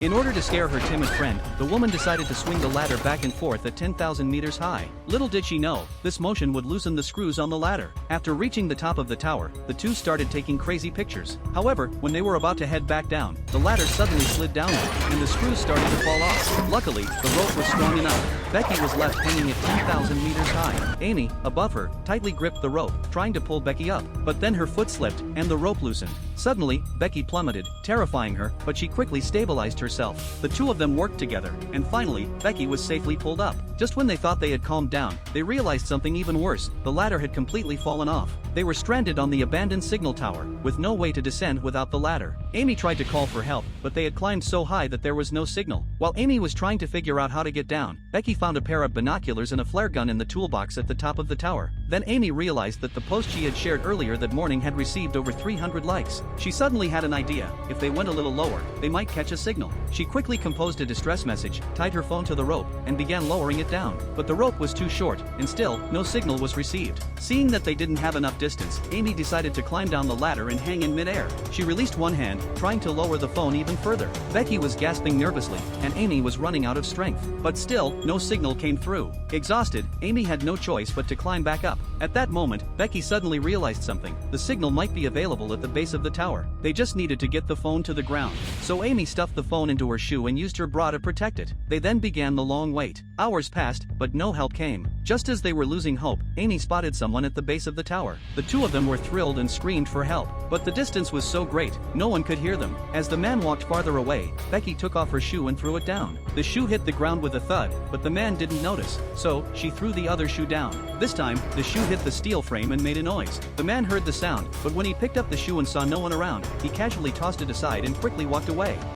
In order to scare her timid friend, the woman decided to swing the ladder back and forth at 10,000 meters high. Little did she know, this motion would loosen the screws on the ladder. After reaching the top of the tower, the two started taking crazy pictures. However, when they were about to head back down, the ladder suddenly slid downward, and the screws started to fall off. Luckily, the rope was strong enough. Becky was left hanging at 10,000 meters high. Amy, above her, tightly gripped the rope, trying to pull Becky up, but then her foot slipped, and the rope loosened. Suddenly, Becky plummeted, terrifying her, but she quickly stabilized herself. The two of them worked together, and finally, Becky was safely pulled up. Just when they thought they had calmed down, they realized something even worse. The ladder had completely fallen off. They were stranded on the abandoned signal tower, with no way to descend without the ladder. Amy tried to call for help, but they had climbed so high that there was no signal. While Amy was trying to figure out how to get down, Becky found a pair of binoculars and a flare gun in the toolbox at the top of the tower. Then Amy realized that the post she had shared earlier that morning had received over 300 likes. She suddenly had an idea. If they went a little lower, they might catch a signal. She quickly composed a distress message, tied her phone to the rope, and began lowering it down. But the rope was too short, and still, no signal was received. Seeing that they didn't have enough distance, Amy decided to climb down the ladder and hang in midair. She released one hand, trying to lower the phone even further. Becky was gasping nervously, and Amy was running out of strength. But still, no signal came through. Exhausted, Amy had no choice but to climb back up. At that moment, Becky suddenly realized something. The signal might be available at the base of the tower. They just needed to get the phone to the ground. So Amy stuffed the phone into her shoe and used her bra to protect it. They then began the long wait. Hours passed, but no help came. Just as they were losing hope, Amy spotted someone at the base of the tower. The two of them were thrilled and screamed for help. But the distance was so great, no one could hear them. As the man walked farther away, Becky took off her shoe and threw it down. The shoe hit the ground with a thud, but the man didn't notice. So, she threw the other shoe down. This time, the shoe hit the steel frame and made a noise. The man heard the sound, but when he picked up the shoe and saw no one around, he casually tossed it aside and quickly walked away.